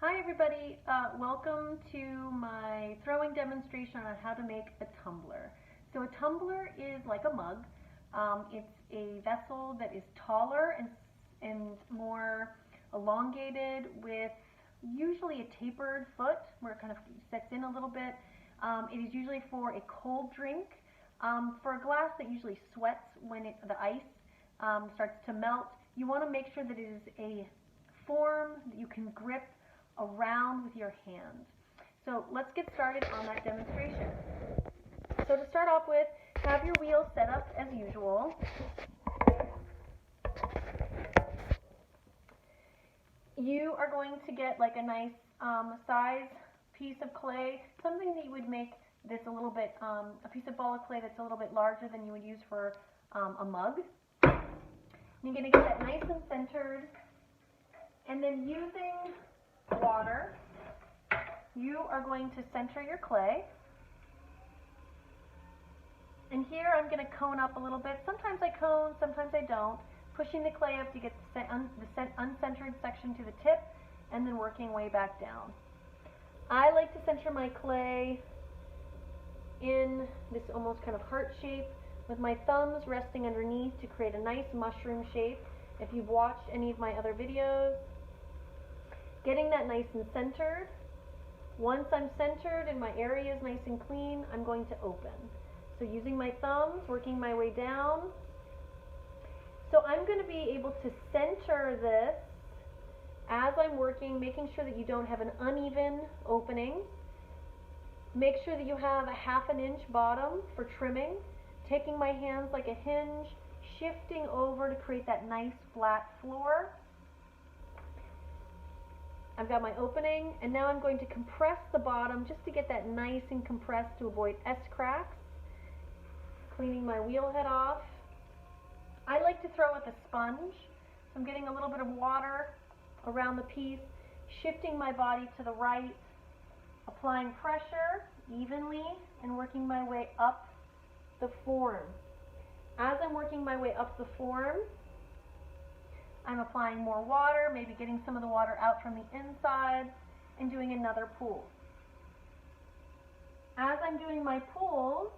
Hi everybody, welcome to my throwing demonstration on how to make a tumbler. So a tumbler is like a mug. It's a vessel that is taller and more elongated with usually a tapered foot where it kind of sets in a little bit. It is usually for a cold drink. For a glass that usually sweats when the ice starts to melt, you want to make sure that it is a form that you can grip around with your hand. So let's get started on that demonstration. So to start off with, have your wheel set up as usual. You are going to get like a nice size piece of clay, something that you would make this a little bit, a piece of ball of clay that's a little bit larger than you would use for a mug. You're going to get that nice and centered, and then using water, you are going to center your clay. And here I'm going to cone up a little bit. Sometimes I cone, sometimes I don't. Pushing the clay up to get the uncentered section to the tip, and then working way back down. I like to center my clay in this almost kind of heart shape with my thumbs resting underneath to create a nice mushroom shape. If you've watched any of my other videos, getting that nice and centered. Once I'm centered and my area is nice and clean, I'm going to open. So using my thumbs, working my way down. So I'm going to be able to center this as I'm working, making sure that you don't have an uneven opening. Make sure that you have a 1/2 inch bottom for trimming. Taking my hands like a hinge, shifting over to create that nice flat floor. I've got my opening, and now I'm going to compress the bottom just to get that nice and compressed to avoid S-cracks. Cleaning my wheel head off. I like to throw with a sponge, so I'm getting a little bit of water around the piece, shifting my body to the right, applying pressure evenly, and working my way up the form. As I'm working my way up the form, I'm applying more water, maybe getting some of the water out from the inside, and doing another pull. As I'm doing my pulls,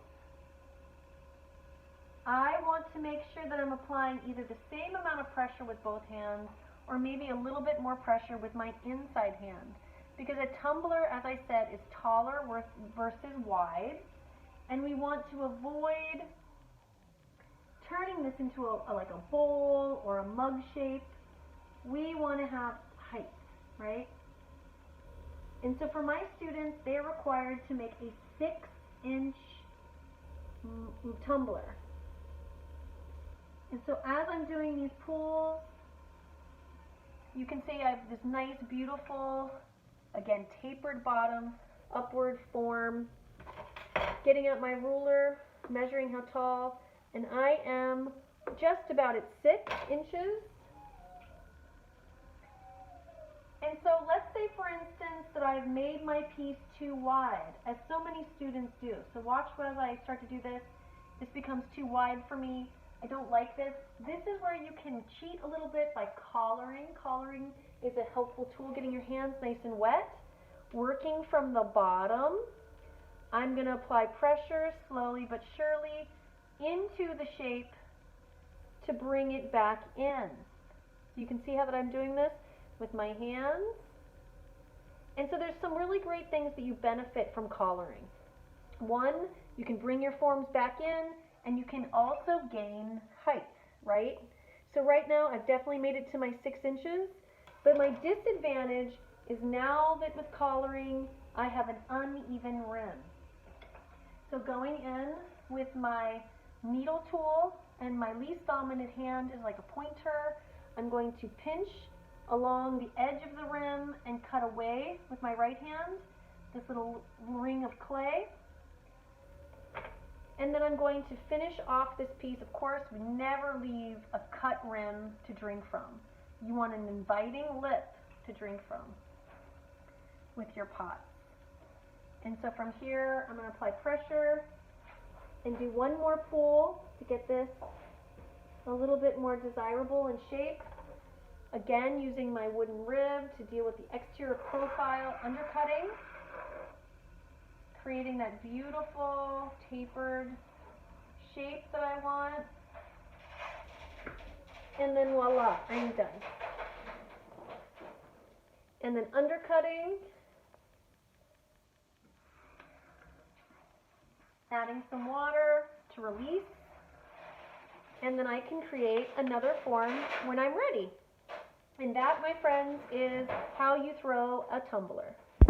I want to make sure that I'm applying either the same amount of pressure with both hands or maybe a little bit more pressure with my inside hand. Because a tumbler, as I said, is taller versus wide, and we want to avoid turning this into like a bowl or a mug shape. We want to have height, right? And so for my students, they're required to make a 6-inch tumbler. And so as I'm doing these pulls, you can see I have this nice, beautiful, again, tapered bottom, upward form. Getting out my ruler, measuring how tall, and I am just about at 6 inches. And so let's say, for instance, that I've made my piece too wide, as so many students do. So watch as I start to do this. This becomes too wide for me. I don't like this. This is where you can cheat a little bit by collaring. Collaring is a helpful tool, getting your hands nice and wet. Working from the bottom, I'm going to apply pressure slowly but surely into the shape to bring it back in. You can see how that I'm doing this with my hands. And so there's some really great things that you benefit from collaring. One, you can bring your forms back in, and you can also gain height, right? So right now I've definitely made it to my 6 inches, but my disadvantage is now that with collaring I have an uneven rim. So going in with my needle tool, and my least dominant hand is like a pointer, I'm going to pinch along the edge of the rim and cut away with my right hand this little ring of clay. And then I'm going to finish off this piece. Of course, we never leave a cut rim to drink from. You want an inviting lip to drink from with your pot. And so from here, I'm going to apply pressure and do one more pull to get this a little bit more desirable in shape. Again, using my wooden rib to deal with the exterior profile undercutting, creating that beautiful tapered shape that I want. And then voila, I'm done. And then undercutting, adding some water to release, and then I can create another form when I'm ready. And that, my friends, is how you throw a tumbler.